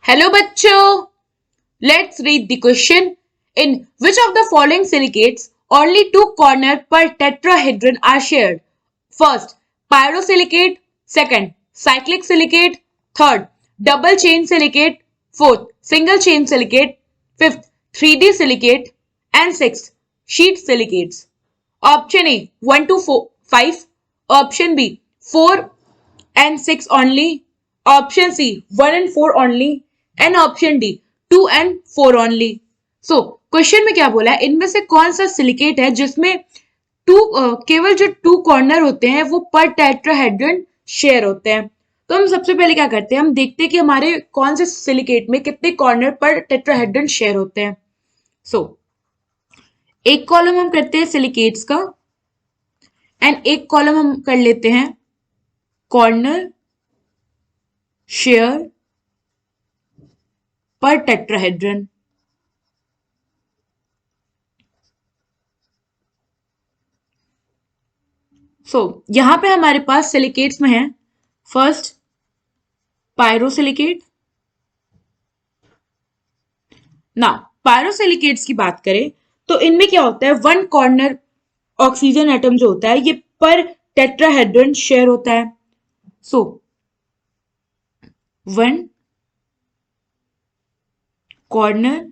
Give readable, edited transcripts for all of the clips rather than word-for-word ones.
Hello बच्चों, let's read the question. In which of the following silicates only two corners per tetrahedron are shared? First, pyrosilicate. Second, cyclic silicate. Third, double chain silicate. Fourth, single chain silicate. Fifth, 3D silicate. And sixth, sheet silicates. Option A 1 to 5. Option B 4 and 6 only. Option C 1 and 4 only. And option D 2 and 4 only. So question में क्या बोला है, इनमें से कौन सा silicate है जिसमें केवल जो टू कॉर्नर होते हैं वो पर टेट्राहेड्रन शेयर होते हैं। तो हम सबसे पहले क्या करते हैं, हम देखते हैं कि हमारे कौन से सिलिकेट में कितने कॉर्नर पर टेट्राहेड्रन शेयर होते हैं। एक कॉलम हम करते हैं सिलिकेट्स का एंड एक कॉलम हम कर लेते हैं कॉर्नर शेयर पर टेट्राहेड्रन। यहां पे हमारे पास सिलिकेट्स में है फर्स्ट पायरोसिलिकेट। ना पायरोसिलिकेट्स की बात करें तो इनमें क्या होता है, वन कॉर्नर ऑक्सीजन एटम जो होता है ये पर टेट्राहेड्रन शेयर होता है। One corner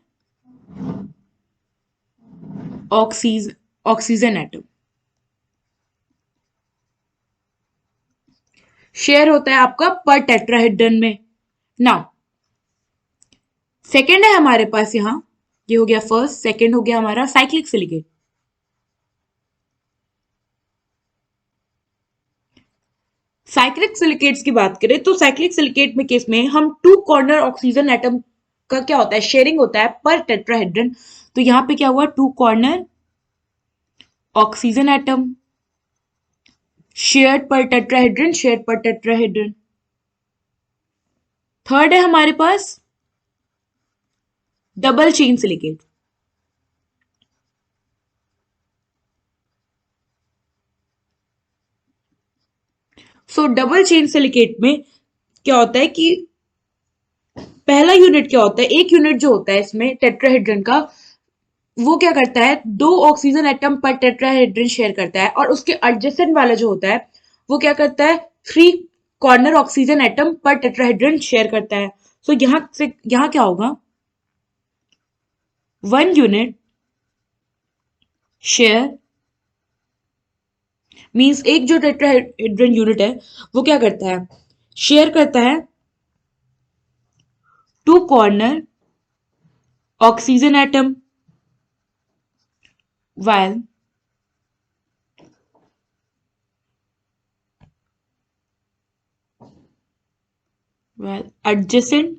oxygen atom share होता है आपका पर टेट्राहेड्रन में। नाउ सेकेंड है हमारे पास यहां, ये हो गया फर्स्ट, सेकेंड हो गया हमारा साइक्लिक सिलिकेट। साइक्लिक सिलिकेट्स की बात करें तो साइक्लिक सिलिकेट में केस में हम टू कॉर्नर ऑक्सीजन एटम का क्या होता है, शेयरिंग होता है पर टेट्राहेड्रन। तो यहां पे क्या हुआ, two corner oxygen atom shared पर टेट्राहेड्रन, शेयर्ड पर टेट्राहेड्रन। थर्ड है हमारे पास double chain silicate. Double chain silicate में क्या होता है कि पहला यूनिट क्या होता है, एक यूनिट जो होता है इसमें टेट्राहेड्रन का, वो क्या करता है, दो ऑक्सीजन एटम पर टेट्राहेड्रन शेयर करता है और उसके एडजेसेंट वाला जो होता है वो क्या करता है, थ्री कॉर्नर ऑक्सीजन एटम पर टेट्राहेड्रन शेयर करता है। यहां क्या होगा, वन यूनिट शेयर मींस एक जो टेट्राहेड्रन यूनिट है वो क्या करता है, शेयर करता है two corner oxygen atom while adjacent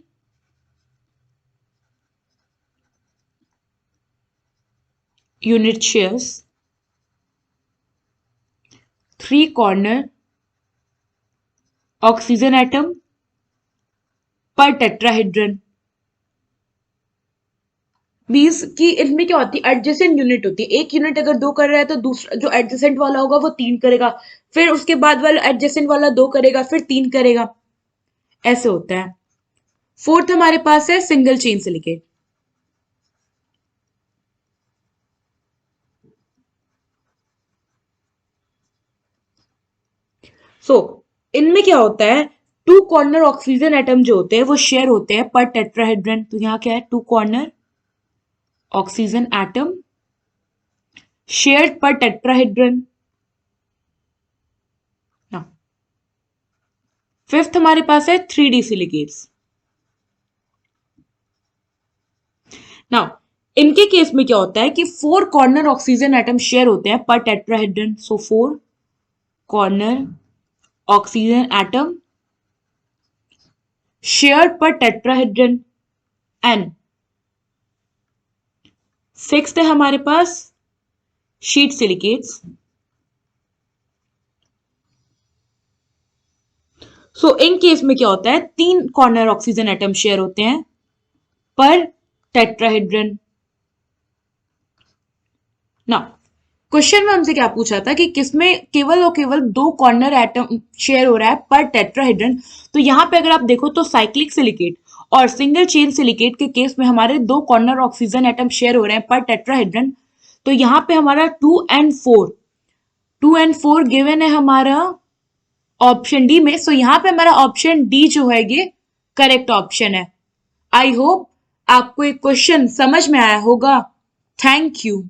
unit shares three corner oxygen atom पर टेट्राहेड्रन। मींस कि इनमें क्या होती है, एडजेसेंट यूनिट होती है। एक यूनिट अगर दो कर रहा है तो दूसरा जो एडजेसेंट वाला होगा वो तीन करेगा, फिर उसके बाद वाला एडजेसेंट वाला दो करेगा, फिर तीन करेगा, ऐसे होता है। फोर्थ हमारे पास है सिंगल चेन सिलिकेट। इनमें क्या होता है, टू कॉर्नर ऑक्सीजन एटम जो होते हैं वो शेयर होते हैं पर टेट्राहेड्रन। तो यहां क्या है, two corner oxygen atom shared पर टेट्राहेड्रन। फिफ्थ हमारे पास है 3D सिलिकेट्स। नाउ इनके केस में क्या होता है कि four corner oxygen atom share होते हैं पर tetrahedron. Four corner oxygen atom shared पर टेट्राहेड्रन। एंड सिक्स्थ है हमारे पास शीट सिलिकेट्स। इन केस में क्या होता है, तीन कॉर्नर ऑक्सीजन एटम शेयर होते हैं पर टेट्राहेड्रन। ना क्वेश्चन में हमसे क्या पूछा था कि किसमें केवल और केवल दो कॉर्नर एटम शेयर हो रहा है पर टेट्राहेड्रन। तो यहां पे अगर आप देखो तो साइक्लिक सिलिकेट और सिंगल चेन सिलिकेट के केस में हमारे 2 कॉर्नर ऑक्सीजन एटम शेयर हो रहे हैं पर टेट्राहेड्रन। तो यहाँ पे हमारा 2 and 4 गिवन है हमारा ऑप्शन डी में। सो यहाँ पे हमारा ऑप्शन डी जो है ये करेक्ट ऑप्शन है। आई होप आपको एक क्वेश्चन समझ में आया होगा। Thank you.